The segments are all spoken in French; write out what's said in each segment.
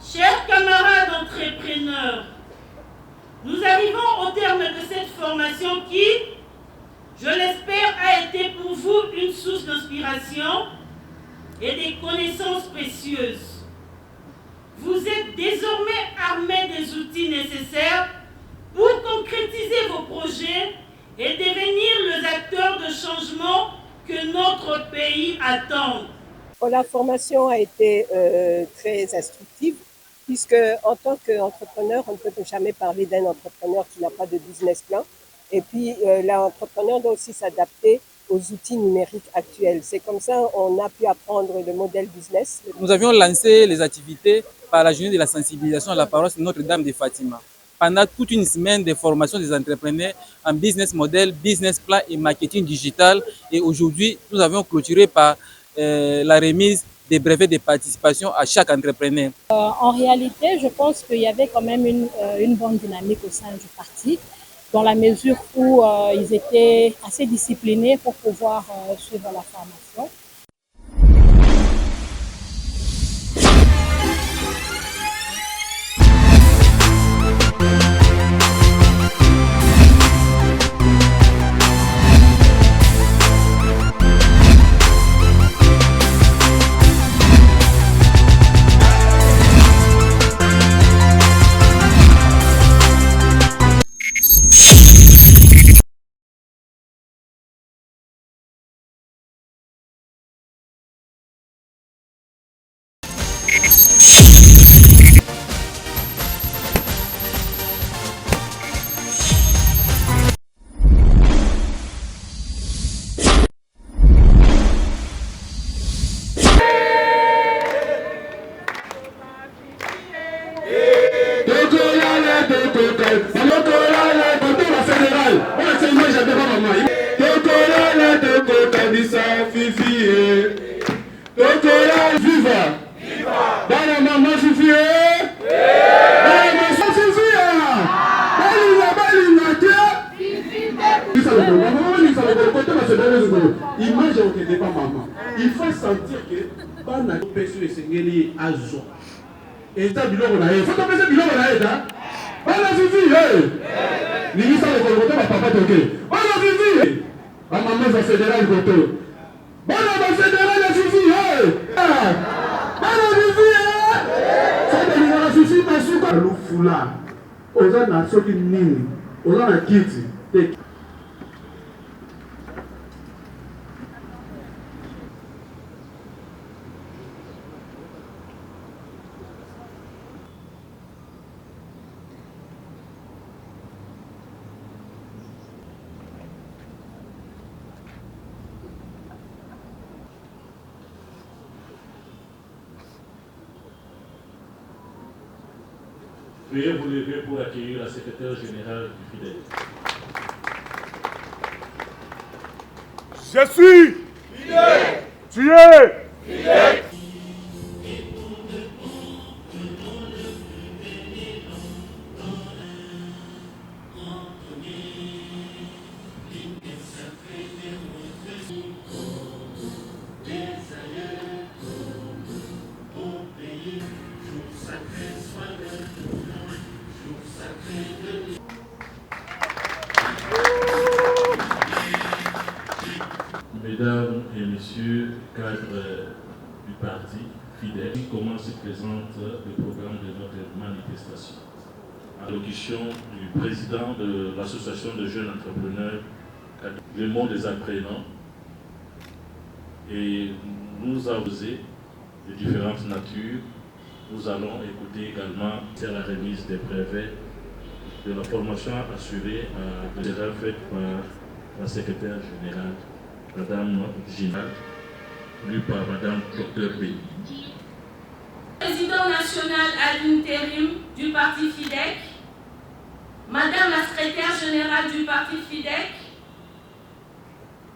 Chers camarades entrepreneurs, nous arrivons au terme de cette formation qui, je l'espère, a été pour vous une source d'inspiration et des connaissances précieuses. Vous êtes désormais armés des outils nécessaires pour concrétiser vos projets et devenir les acteurs de changement que notre pays attend. La formation a été très instructive puisque en tant qu'entrepreneur, on ne peut jamais parler d'un entrepreneur qui n'a pas de business plan. Et puis l'entrepreneur doit aussi s'adapter aux outils numériques actuels. C'est comme ça qu'on a pu apprendre le modèle business. Nous avions lancé les activités par la journée de la sensibilisation à la paroisse Notre-Dame de Fatima. Pendant toute une semaine de formation des entrepreneurs en business model, business plan et marketing digital. Et aujourd'hui, nous avons clôturé par la remise des brevets de participation à chaque entrepreneur. En réalité, je pense qu'il y avait quand même une bonne dynamique au sein du parti, dans la mesure où ils étaient assez disciplinés pour pouvoir suivre la formation. Il faut sentir que bana peso esengeli azo. Eta biloko na ye. Faut tomber biloko na ye da. Bana vivi eh. Ni ça le côté ba papa toke. Bana vivi. Ba maman za fédéral côté. Bana ba fédéral vivi eh. Bana vivi eh. Ça te dira vivi masuka lu fula. Oza na soki nini. Oza na kiti. Veuillez vous lever pour accueillir la secrétaire générale du FIDEC. Je suis FIDEC. Tu es FIDEC. Mesdames et messieurs, cadres du parti FIDEC, comment se présente le programme de notre manifestation? Allocution du président de l'association de jeunes entrepreneurs, le monde des apprenants, et nous avons osé de différentes natures. Nous allons écouter également la remise des brevets de la formation assurée déjà faite par la secrétaire générale, Madame Gina, lue par Madame Dr B. Président national à l'intérim du parti FIDEC, Madame la secrétaire générale du parti FIDEC,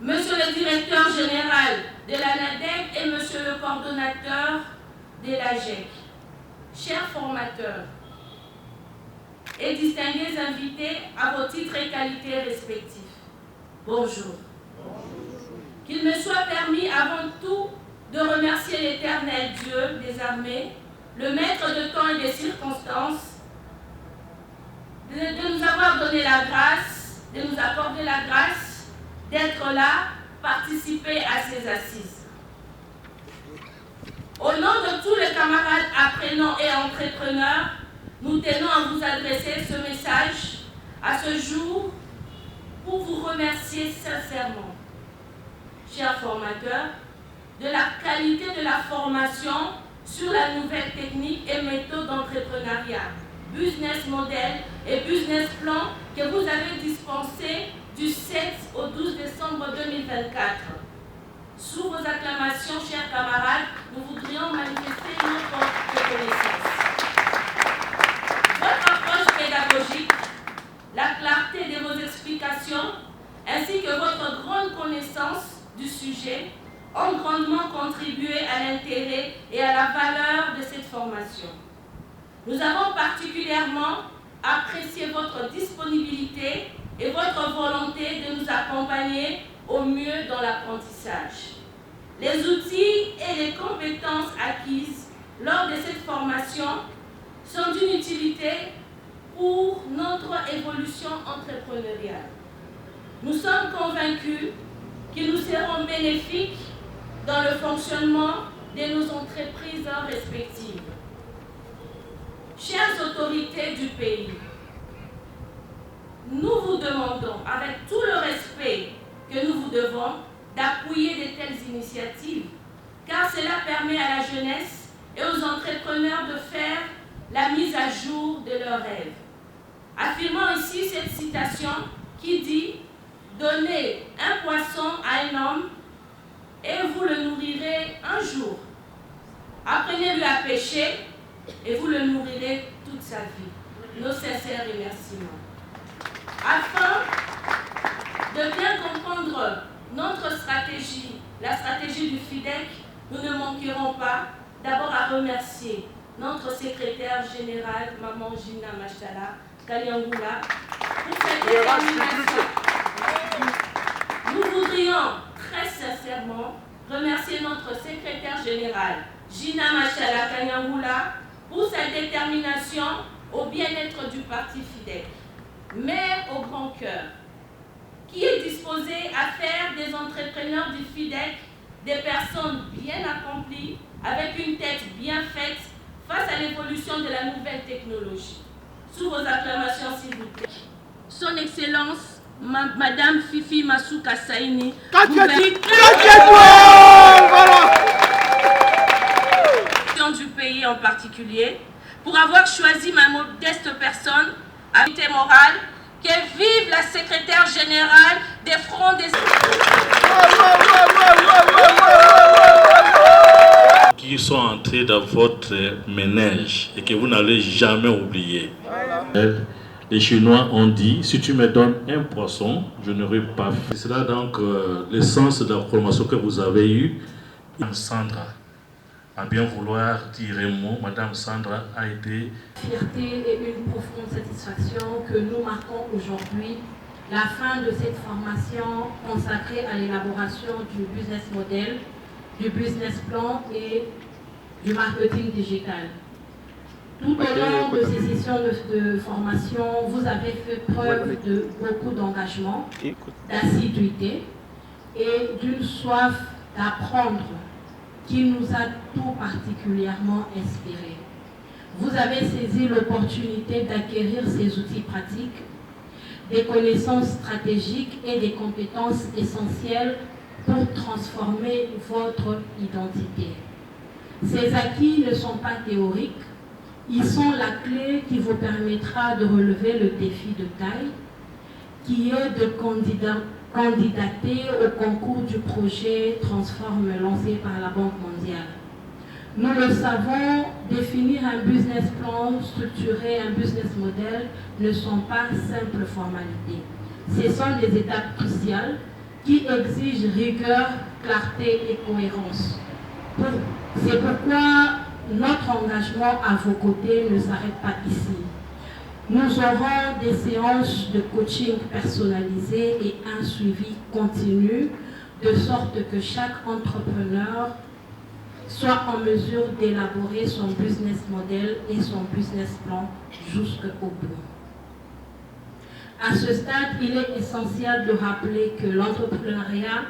Monsieur le directeur général de la NADEC et Monsieur le coordonnateur de l'AGEC, chers formateurs et distingués invités à vos titres et qualités respectifs, bonjour. Qu'il me soit permis avant tout de remercier l'Éternel Dieu des armées, le maître de temps et donner la grâce, de nous accorder la grâce d'être là, participer à ces assises. Au nom de tous les camarades apprenants et entrepreneurs, nous tenons à vous adresser ce message à ce jour pour vous remercier sincèrement, chers formateurs, de la qualité de la formation sur la nouvelle technique et méthode d'entrepreneuriat, business model et business plan que vous avez dispensé du 7 au 12 décembre 2024. Sous vos acclamations, chers camarades, nous voudrions manifester notre reconnaissance. Votre approche pédagogique, la clarté de vos explications, ainsi que votre grande connaissance du sujet ont grandement contribué à l'intérêt et à la valeur de cette formation. Nous avons particulièrement apprécié votre disponibilité et votre volonté de nous accompagner au mieux dans l'apprentissage. Les outils et les compétences acquises lors de cette formation sont d'une utilité pour notre évolution entrepreneuriale. Nous sommes convaincus qu'ils nous seront bénéfiques dans le fonctionnement de nos entreprises respectives. Chères autorités du pays, nous vous demandons, avec tout le respect que nous vous devons, d'appuyer de telles initiatives, car cela permet à la jeunesse et aux entrepreneurs de faire la mise à jour de leurs rêves. Affirmons ici cette citation qui dit « Donnez un poisson à un homme et vous le nourrirez un jour. Apprenez-lui à pêcher et vous le nourrirez toute sa vie. » Nos sincères remerciements. Afin de bien comprendre notre stratégie, la stratégie du FIDEC, nous ne manquerons pas d'abord à remercier notre secrétaire général, Maman Gina Machala Kanyangula, pour cette détermination. Nous voudrions très sincèrement remercier notre secrétaire général, Gina Machala Kanyangula, pour sa détermination au bien-être du parti FIDEC. Mère au grand cœur, qui est disposée à faire des entrepreneurs du FIDEC des personnes bien accomplies, avec une tête bien faite face à l'évolution de la nouvelle technologie. Sous vos acclamations, s'il vous plaît. Son Excellence, Madame Fifi Masuka Saini, du pays en particulier, pour avoir choisi ma modeste personne à unité morale. Que vive la secrétaire générale des Fronts des... Qui sont entrés dans votre ménage et que vous n'allez jamais oublier. Les Chinois ont dit, si tu me donnes un poisson, je n'aurai pas fait. C'est là donc l'essence de la formation que vous avez eue. Sandra, à bien vouloir dire un mot, Madame Sandra a été... Fierté et une profonde satisfaction que nous marquons aujourd'hui la fin de cette formation consacrée à l'élaboration du business model, du business plan et du marketing digital. Tout au long de ces sessions de formation, vous avez fait preuve de beaucoup d'engagement, d'assiduité et d'une soif d'apprendre qui nous a tout particulièrement inspirés. Vous avez saisi l'opportunité d'acquérir ces outils pratiques, des connaissances stratégiques et des compétences essentielles pour transformer votre identité. Ces acquis ne sont pas théoriques, ils sont la clé qui vous permettra de relever le défi de taille, qui est de candidater au concours du projet Transforme lancé par la Banque mondiale. Nous le savons, définir un business plan, structurer un business model ne sont pas simples formalités. Ce sont des étapes cruciales qui exigent rigueur, clarté et cohérence. C'est pourquoi notre engagement à vos côtés ne s'arrête pas ici. Nous aurons des séances de coaching personnalisées et un suivi continu, de sorte que chaque entrepreneur soit en mesure d'élaborer son business model et son business plan jusqu'au bout. À ce stade, il est essentiel de rappeler que l'entrepreneuriat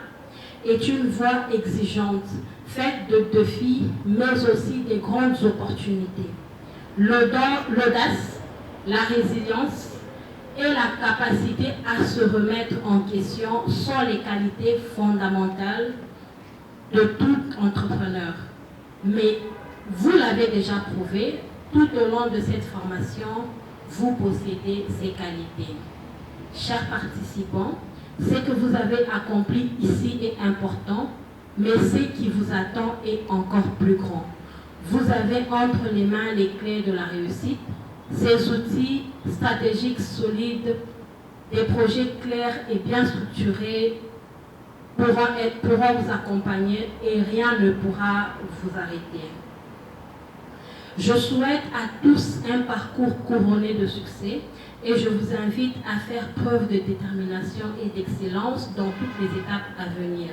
est une voie exigeante, faite de défis, mais aussi de grandes opportunités. L'audace, la résilience et la capacité à se remettre en question sont les qualités fondamentales de tout entrepreneur. Mais vous l'avez déjà prouvé, tout au long de cette formation, vous possédez ces qualités. Chers participants, ce que vous avez accompli ici est important, mais ce qui vous attend est encore plus grand. Vous avez entre les mains les clés de la réussite, ces outils stratégiques solides, des projets clairs et bien structurés pourront vous accompagner et rien ne pourra vous arrêter. Je souhaite à tous un parcours couronné de succès et je vous invite à faire preuve de détermination et d'excellence dans toutes les étapes à venir.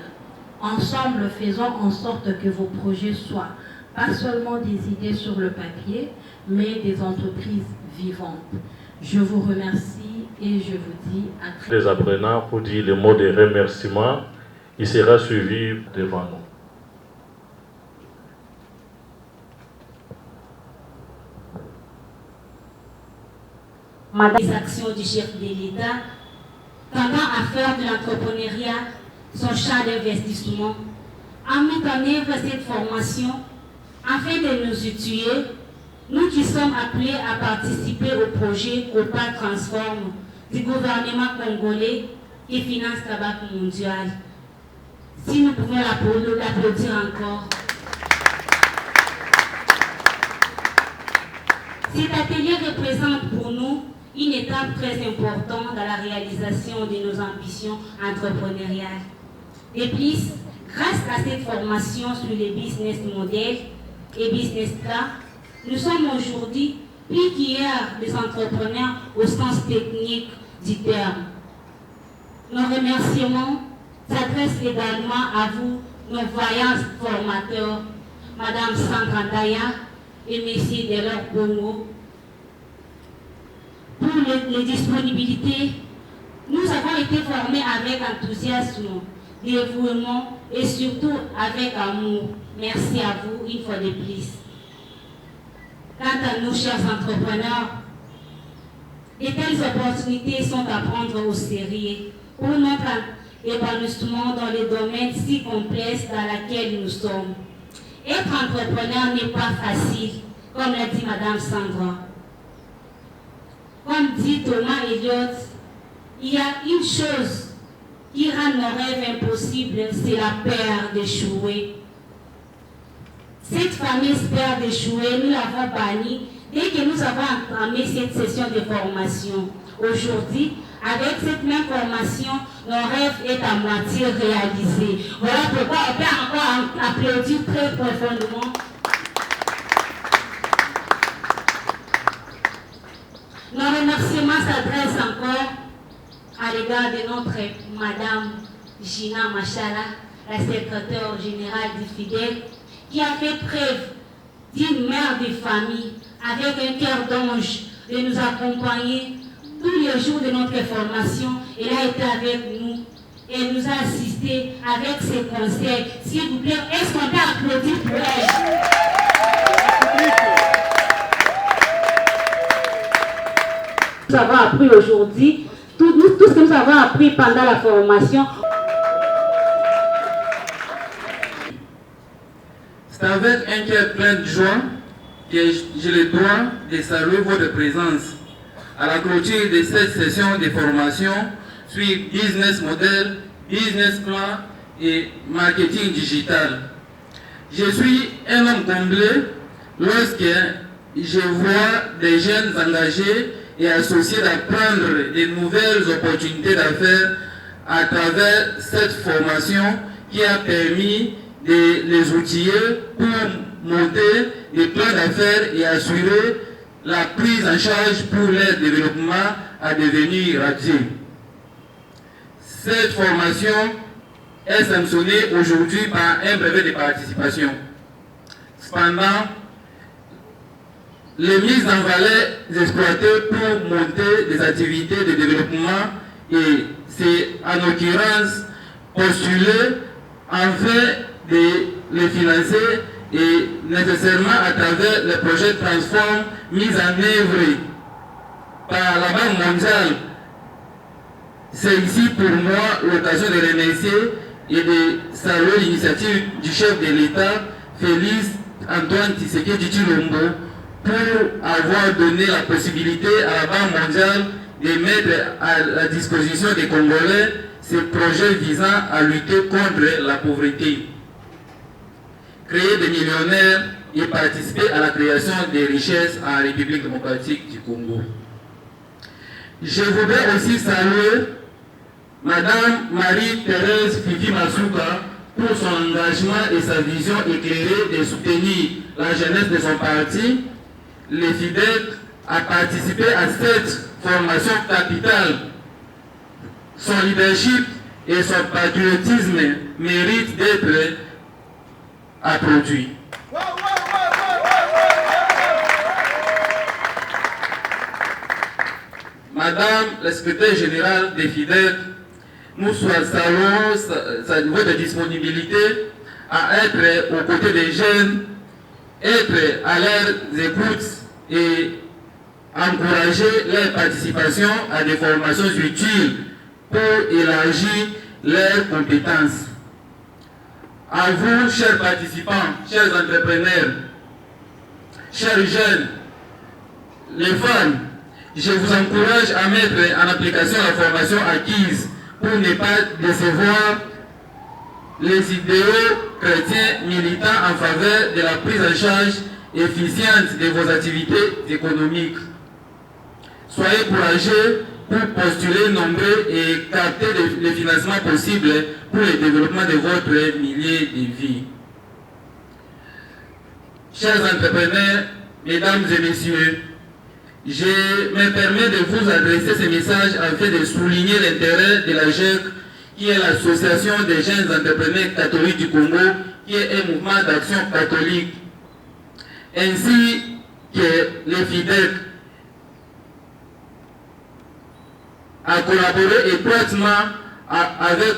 Ensemble, faisons en sorte que vos projets soient pas seulement des idées sur le papier, mais des entreprises vivantes. Je vous remercie et je vous dis à très bientôt. Les apprenants, pour dire le mot de remerciement, il sera suivi devant nous. Madame, les actions du chef de l'État tendant à faire de l'entrepreneuriat son champ d'investissement, a mis en œuvre cette formation afin de nous outiller, nous qui sommes appelés à participer au projet Copa Transforme du gouvernement congolais qui finance Tabac Mondial. Si nous pouvons l'applaudir encore. Cet atelier représente pour nous une étape très importante dans la réalisation de nos ambitions entrepreneuriales. De plus, grâce à cette formation sur les business models et business plans, nous sommes aujourd'hui plus qu'hier des entrepreneurs au sens technique du terme. Nos remerciements s'adressent également à vous, nos voyants formateurs, Madame Sandra Daya et Messieurs Delors Bongo. Pour les disponibilités, nous avons été formés avec enthousiasme, dévouement et surtout avec amour. Merci à vous une fois de plus. Quant à nous, chers entrepreneurs, de telles opportunités sont à prendre au sérieux pour notre épanouissement dans les domaines si complexes dans lesquels nous sommes. Être entrepreneur n'est pas facile, comme l'a dit Madame Sandra. Comme dit Thomas Elliott, il y a une chose qui rend nos rêves impossibles, c'est la peur d'échouer. Cette fameuse peur d'échouer, nous l'avons bannie dès que nous avons entamé cette session de formation. Aujourd'hui, avec cette même formation, nos rêves est à moitié réalisés. Voilà pourquoi on peut encore applaudir très profondément. Nos remerciements s'adressent encore à l'égard de notre Madame Gina Machala, la secrétaire générale du FIDEL, qui a fait preuve d'une mère de famille avec un cœur d'ange de nous accompagner tous les jours de notre formation. Elle a été avec nous et nous a assisté avec ses conseils. S'il vous plaît, est-ce qu'on peut applaudir pour elle? Nous avons appris aujourd'hui, tout ce que nous avons appris pendant la formation. C'est avec un cœur plein de joie que j'ai le droit de saluer votre présence à la clôture de cette session de formation sur business model, business plan et marketing digital. Je suis un homme comblé lorsque je vois des jeunes engagés et associés d'apprendre de nouvelles opportunités d'affaires à travers cette formation qui a permis de les outiller pour monter des plans d'affaires et assurer la prise en charge pour leur développement à devenir rapide. Cette formation est sanctionnée aujourd'hui par un brevet de participation. Cependant, les mises en valeur exploitées pour monter des activités de développement et c'est en l'occurrence postulé afin de les financer et nécessairement à travers le projet Transform mis en œuvre par la Banque mondiale. C'est ici pour moi l'occasion de remercier et de saluer l'initiative du chef de l'État, Félix Antoine Tshisekedi Tshilombo, pour avoir donné la possibilité à la Banque mondiale de mettre à la disposition des Congolais ces projets visant à lutter contre la pauvreté, créer des millionnaires et participer à la création des richesses en République démocratique du Congo. Je voudrais aussi saluer Madame Marie-Thérèse Fifi Masuka pour son engagement et sa vision éclairée de soutenir la jeunesse de son parti. Les FIDEC a participé à cette formation capitale. Son leadership et son patriotisme méritent d'être applaudis. Madame la secrétaire générale des FIDEC, nous saluons votre disponibilité à être aux côtés des jeunes, être à leurs écoutes et encourager leur participation à des formations utiles pour élargir leurs compétences. À vous, chers participants, chers entrepreneurs, chers jeunes, les femmes, je vous encourage à mettre en application la formation acquise pour ne pas décevoir les idéaux chrétiens militants en faveur de la prise en charge efficiente de vos activités économiques. Soyez courageux pour postuler nombreux et capter les financements possibles pour le développement de votre milieu de vie. Chers entrepreneurs, mesdames et messieurs, je me permets de vous adresser ce message afin de souligner l'intérêt de la GEC, qui est l'Association des jeunes entrepreneurs catholiques du Congo, qui est un mouvement d'action catholique, ainsi que les FIDEC, a collaboré étroitement avec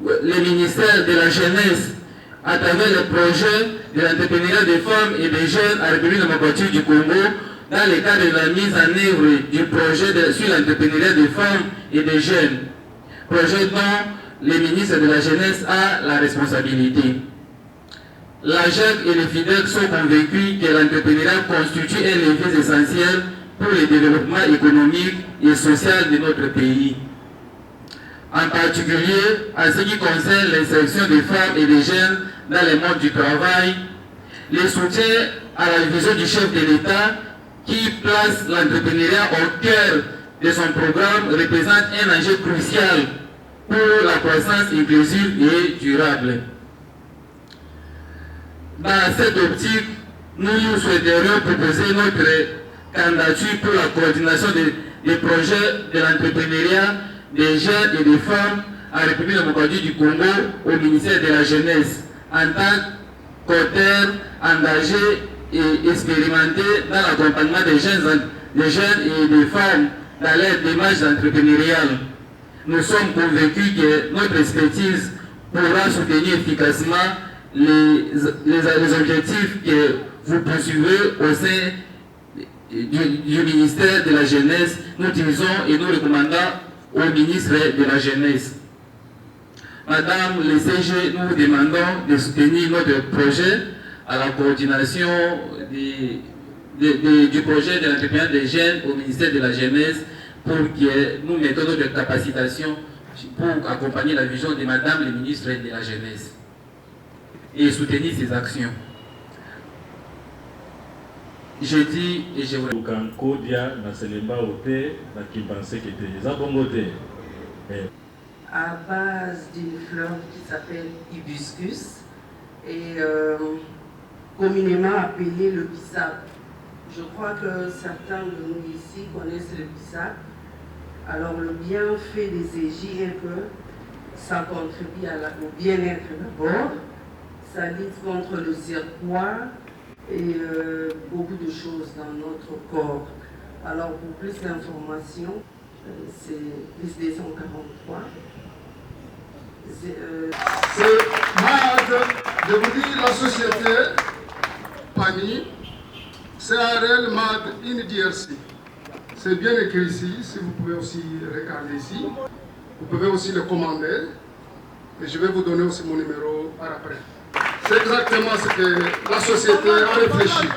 le ministère de la Jeunesse à travers le projet de l'entrepreneuriat des femmes et des jeunes à la République démocratique du Congo dans le cadre de la mise en œuvre du projet sur l'entrepreneuriat des femmes et des jeunes, projet dont le ministre de la Jeunesse a la responsabilité. La GEC et les FIDEC sont convaincus que l'entrepreneuriat constitue un levier essentiel pour le développement économique et social de notre pays. En particulier, en ce qui concerne l'insertion des femmes et des jeunes dans le monde du travail, le soutien à la vision du chef de l'État qui place l'entrepreneuriat au cœur de son programme représente un enjeu crucial pour la croissance inclusive et durable. Dans cette optique, nous souhaiterions proposer notre candidature pour la coordination des projets de l'entrepreneuriat des jeunes et des femmes en République démocratique du Congo au ministère de la Jeunesse en tant qu'auteur engagé et expérimenté dans l'accompagnement des jeunes et des femmes dans leur démarche entrepreneuriale. Nous sommes convaincus que notre expertise pourra soutenir efficacement les objectifs que vous poursuivez au sein du ministère de la Jeunesse. Nous disons et nous recommandons au ministre de la Jeunesse. Madame le CG, nous vous demandons de soutenir notre projet à la coordination du projet de l'entrepreneuriat des jeunes au ministère de la Jeunesse pour que nous mettons notre capacitation pour accompagner la vision de Madame le ministre de la Jeunesse et soutenir ses actions. Je dis et je vous à base d'une fleur qui s'appelle hibiscus et communément appelée le bissap. Je crois que certains de nous ici connaissent le bissap. Alors le bienfait des égis est que ça contribue au bien-être d'abord, ça lutte contre le surpoids, et beaucoup de choses dans notre corps. Alors pour plus d'informations, c'est plus 243. Je vous dis, la société PAMI, c'est un réel MAD in DRC. C'est bien écrit ici, si vous pouvez aussi regarder ici. Vous pouvez aussi le commander. Et je vais vous donner aussi mon numéro par après. C'est exactement ce que la société a réfléchi.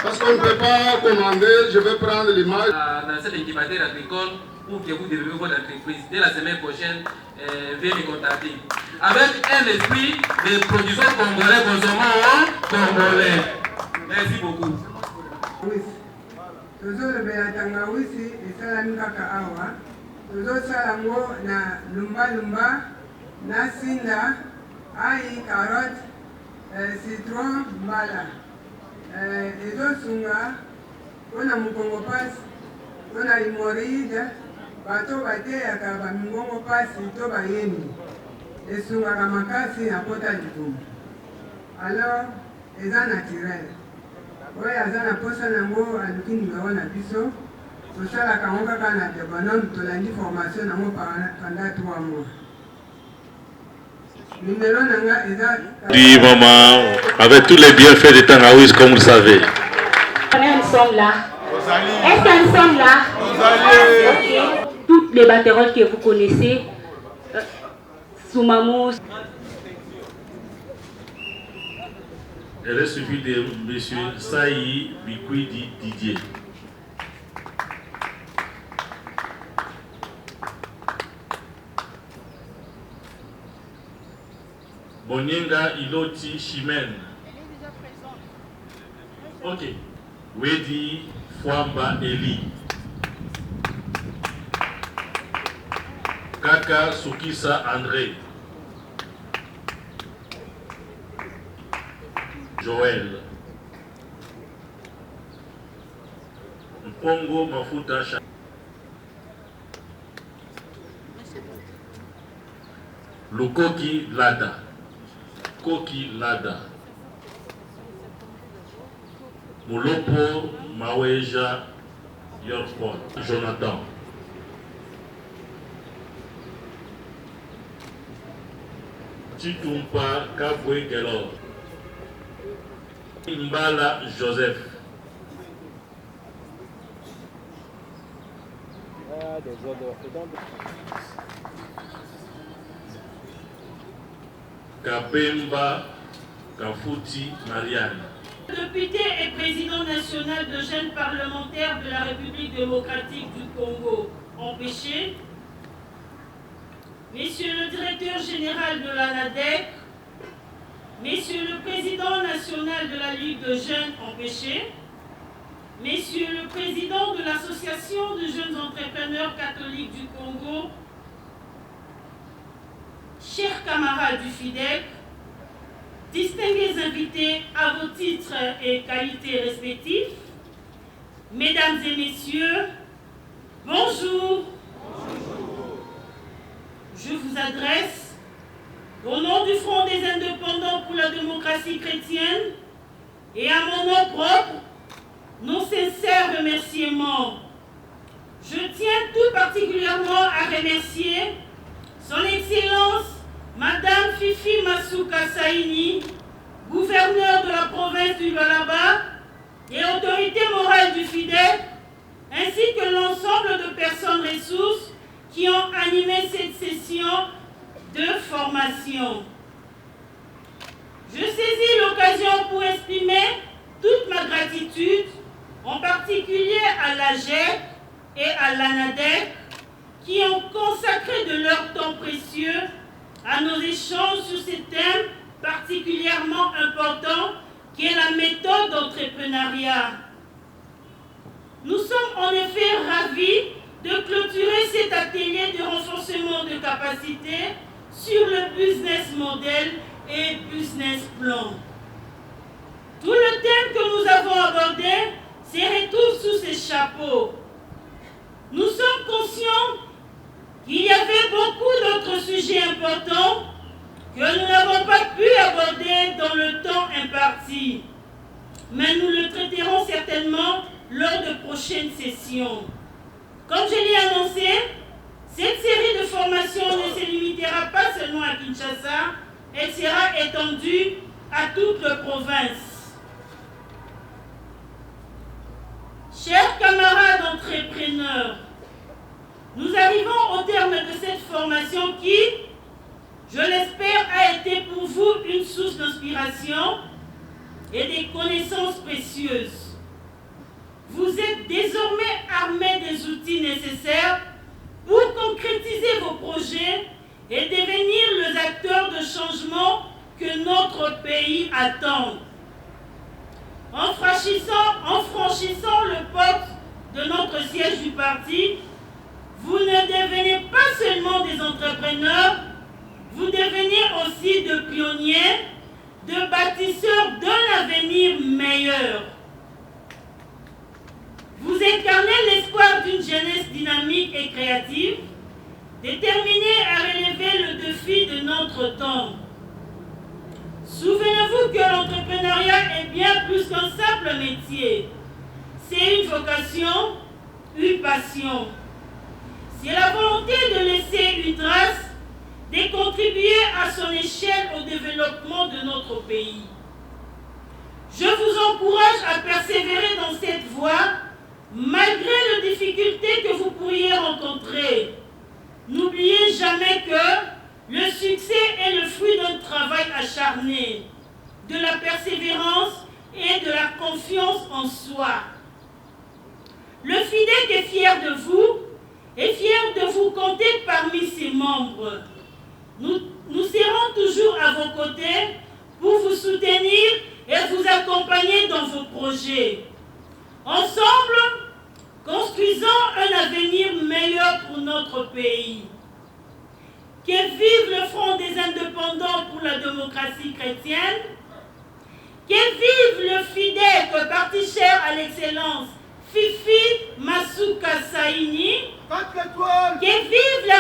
Parce qu'on ne peut pas commander, je vais prendre l'image. Dans cet incubateur agricole, pour que vous développez votre entreprise, dès la semaine prochaine, veuillez me contacter. Avec un esprit de production congolais, consommant congolais. Merci beaucoup. tozolobela tangawisi esalami kaka awa tozosala yango na lumbalumba na sinda ai carotte citron mbala ezosunga mpona mokongo pasi mpona hemoride bato bateyaka bamingongo pasi to bayemi esungaka makasi na pota libumu alors eza naturel oyo aza na posa nango aluki nimero na biso tosalaka yango kaka na debonome tolandi formation nango pendant 3 mois. Numero nanga eza du moment avec tous les bienfaits de Tangawizi comme vous le savez. Nous sommes là. Est-ce que nous sommes là? Okay. Toutes les banderoles que vous connaissez, Soumamous. Elle est suivie de M. Saï Bikwidi Didier. Bonyenga Iloti Chimène. Ok. Wedi Fwamba Eli. Kaka Sukisa André. Joël. Mpongo Mafuta Cha. Lukoki Lada. Koki Lada. Molopo Maweja Yorkport. Jonathan. Chitumpa Kabwe Gelor. Mbala Joseph. Kapemba Kafuti Marianne. Député et président national de jeunes parlementaires de la République démocratique du Congo empêché. Monsieur le directeur général de l'ANADEC. Messieurs le président national de la Ligue de jeunes empêchés, Messieurs le président de l'Association de jeunes entrepreneurs catholiques du Congo, chers camarades du FIDEC, distingués invités à vos titres et qualités respectifs, Mesdames et Messieurs, bonjour. Je vous adresse au nom du Front des indépendants pour la démocratie chrétienne et à mon nom propre, nos sincères remerciements. Je tiens tout particulièrement à remercier Son Excellence Madame Fifi Masuka Saini, gouverneure de la province du Lualaba et autorité morale du FIDEC, ainsi que l'ensemble de personnes ressources qui ont animé cette session de formation. Je saisis l'occasion pour exprimer toute ma gratitude, en particulier à l'AGEC et à l'ANADEC, qui ont consacré de leur temps précieux à nos échanges sur ces thèmes particulièrement importants qui est la méthode d'entrepreneuriat. Nous sommes en effet ravis de clôturer cet atelier de renforcement de capacités sur le business model et business plan. Tout le thème que nous avons abordé se retrouve sous ces chapeaux. Nous sommes conscients qu'il y avait beaucoup d'autres sujets importants que nous n'avons pas pu aborder dans le temps imparti. mais nous le traiterons certainement lors de prochaines sessions. Comme je l'ai annoncé, cette série de formations ne se limitera pas seulement à Kinshasa, elle sera étendue à toute la province. Chers camarades entrepreneurs, nous arrivons au terme de cette formation qui, je l'espère, a été pour vous une source d'inspiration et des connaissances précieuses. Vous êtes désormais armés des outils nécessaires pour concrétiser vos projets et devenir les acteurs de changement que notre pays attend. En franchissant le porte de notre siège du parti, vous ne devenez pas seulement des entrepreneurs, vous devenez aussi de pionniers, de bâtisseurs d'un avenir meilleur. Vous incarnez l'espoir d'une jeunesse dynamique et créative, déterminée à relever le défi de notre temps. Souvenez-vous que l'entrepreneuriat est bien plus qu'un simple métier. C'est une vocation, une passion. C'est la volonté de laisser une trace, de contribuer à son échelle au développement de notre pays. Je vous encourage à persévérer dans cette voie, malgré les difficultés que vous pourriez rencontrer. N'oubliez jamais que le succès est le fruit d'un travail acharné, de la persévérance et de la confiance en soi. Le FIDEC est fier de vous et fier de vous compter parmi ses membres. Nous serons toujours à vos côtés pour vous soutenir et vous accompagner dans vos projets. Ensemble, construisons un avenir meilleur pour notre pays. Que vive le Front des indépendants pour la démocratie chrétienne. Que vive le FIDEC, parti cher à l'excellence, Fifi Masuka Saini. Que vive la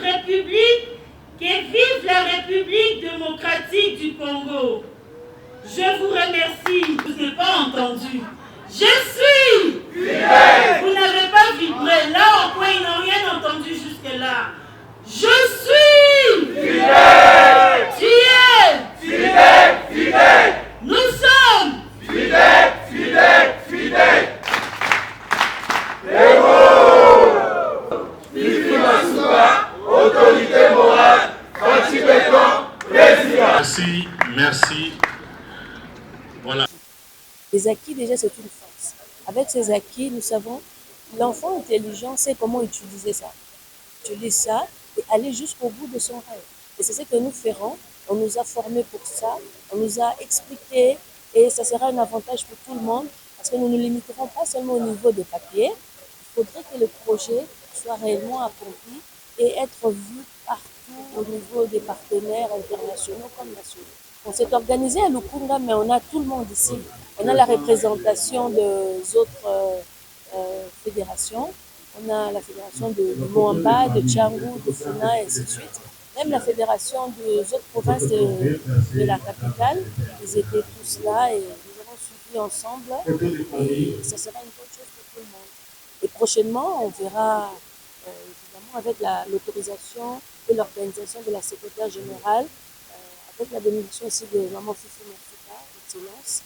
République, que vive la République démocratique du Congo. Je vous remercie. Je vous ai pas entendu. Je suis FIDEC. Vous n'avez pas vibré. Là, en quoi ils n'ont rien entendu jusque-là. Je suis FIDEC. Tu es FIDEC, FIDEC. Nous sommes FIDEC, FIDEC, FIDEC. Fifi Masuka, autorité morale, Franchi Béton, président. Merci. Voilà. Les acquis, déjà, c'est une force. Avec ces acquis, nous savons, l'enfant intelligent sait comment utiliser ça. Utiliser ça et aller jusqu'au bout de son rêve. Et c'est ce que nous ferons. On nous a formés pour ça, on nous a expliqué et ça sera un avantage pour tout le monde parce que nous ne limiterons pas seulement au niveau des papiers. Il faudrait que le projet soit réellement accompli et être vu partout au niveau des partenaires internationaux comme nationaux. On s'est organisé à Lukunga, mais on a tout le monde ici. On a la représentation des autres fédérations. On a la fédération de Moamba, de Tchangou, de Funa, et ainsi de suite. Même la fédération des autres provinces de la capitale, ils étaient tous là et nous avons suivi ensemble. Et ça sera une bonne chose pour tout le monde. Et prochainement, on verra, évidemment, avec l'autorisation et l'organisation de la secrétaire générale, avec la bénédiction aussi de Maman Fifi Masuka, Excellence,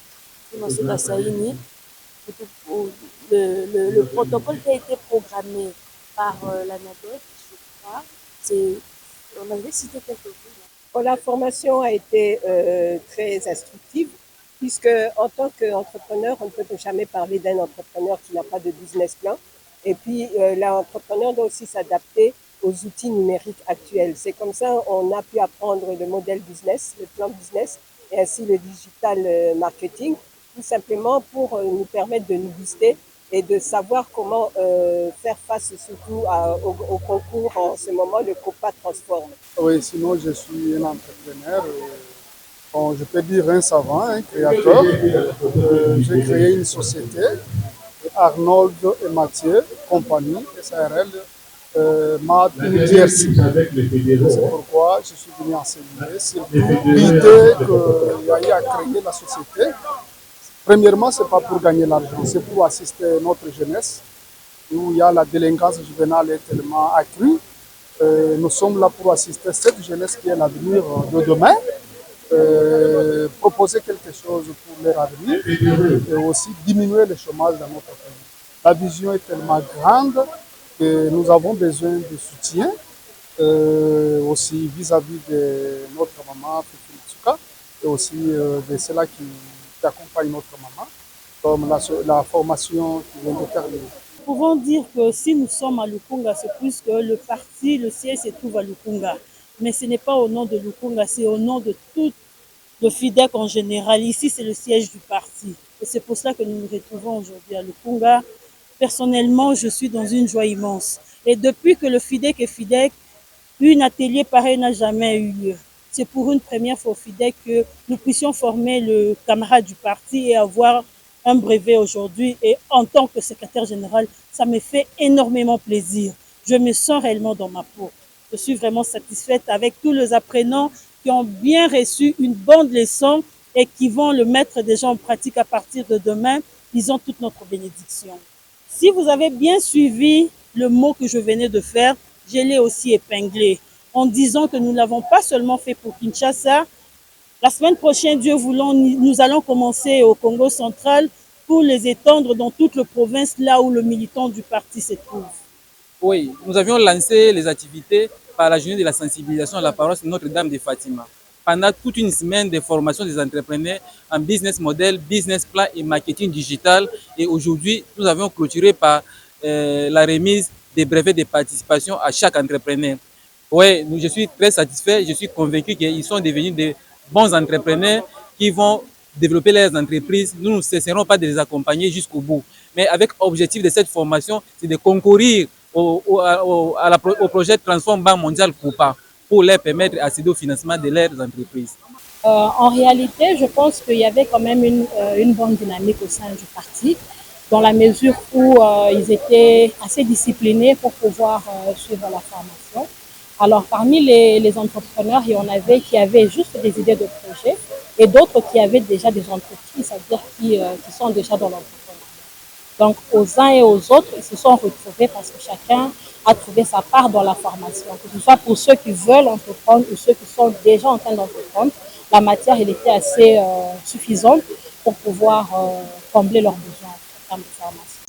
Fifi Masuka Saini, le protocole qui a été programmé par l'ANADEC, je crois, on avait cité quelques jours. La formation a été très instructive, puisque en tant qu'entrepreneur, on ne peut jamais parler d'un entrepreneur qui n'a pas de business plan. Et puis, l'entrepreneur doit aussi s'adapter aux outils numériques actuels. C'est comme ça qu'on a pu apprendre le modèle business, le plan business, et ainsi le digital marketing, tout simplement pour nous permettre de nous booster et de savoir comment faire face surtout au concours en ce moment, le COPA Transform. Oui, sinon je suis un entrepreneur, bon, je peux dire un savant, un créateur. J'ai créé une société, Arnold et Mathieu, compagnie, SARL, MAD DRC. C'est pourquoi je suis venu enseigner, surtout l'idée qu'il y a eu à créer la société. Premièrement, ce n'est pas pour gagner l'argent, c'est pour assister notre jeunesse, où il y a la délinquance juvénile est tellement accrue. Nous sommes là pour assister cette jeunesse qui est l'avenir de demain, proposer quelque chose pour leur avenir et aussi diminuer le chômage dans notre pays. La vision est tellement grande que nous avons besoin de soutien aussi vis-à-vis de notre maman, Fifi Matsuka, et aussi de ceux-là qui accompagnent notre maman, comme la formation qui vient de terminer. Nous pouvons dire que si nous sommes à Lukunga, c'est plus que le parti, le siège se trouve à Lukunga. Mais ce n'est pas au nom de Lukunga, c'est au nom de tout le FIDEC en général. Ici, c'est le siège du parti. Et c'est pour cela que nous nous retrouvons aujourd'hui à Lukunga. Personnellement, je suis dans une joie immense. Et depuis que le FIDEC est FIDEC, un atelier pareil n'a jamais eu lieu. C'est pour une première fois au FIDEC que nous puissions former le camarade du parti et avoir un brevet aujourd'hui. Et en tant que secrétaire général, ça me fait énormément plaisir. Je me sens réellement dans ma peau. Je suis vraiment satisfaite avec tous les apprenants qui ont bien reçu une bonne leçon et qui vont le mettre déjà en pratique à partir de demain. Ils ont toute notre bénédiction. Si vous avez bien suivi le mot que je venais de faire, je l'ai aussi épinglé en disant que nous ne l'avons pas seulement fait pour Kinshasa. La semaine prochaine, Dieu voulant, nous allons commencer au Congo central pour les étendre dans toute la province, là où le militant du parti se trouve. Oui, nous avions lancé les activités par la journée de la sensibilisation à la paroisse Notre-Dame de Fatima. Pendant toute une semaine de formation des entrepreneurs en business model, business plan et marketing digital. Et aujourd'hui, nous avons clôturé par la remise des brevets de participation à chaque entrepreneur. Oui, je suis très satisfait, je suis convaincu qu'ils sont devenus de bons entrepreneurs qui vont développer leurs entreprises. Nous ne cesserons pas de les accompagner jusqu'au bout. Mais avec l'objectif de cette formation, c'est de concourir au projet Transform Banque Mondiale Coupa pour leur permettre d'accéder au financement de leurs entreprises. En réalité, je pense qu'il y avait quand même une bonne dynamique au sein du parti, dans la mesure où ils étaient assez disciplinés pour pouvoir suivre la formation. Alors, parmi les entrepreneurs, il y en avait qui avaient juste des idées de projet et d'autres qui avaient déjà des entreprises, c'est-à-dire qui sont déjà dans l'entrepreneuriat. Donc, aux uns et aux autres, ils se sont retrouvés parce que chacun a trouvé sa part dans la formation, que ce soit pour ceux qui veulent entreprendre ou ceux qui sont déjà en train d'entreprendre. La matière, elle était assez suffisante pour pouvoir combler leurs besoins en termes de formation.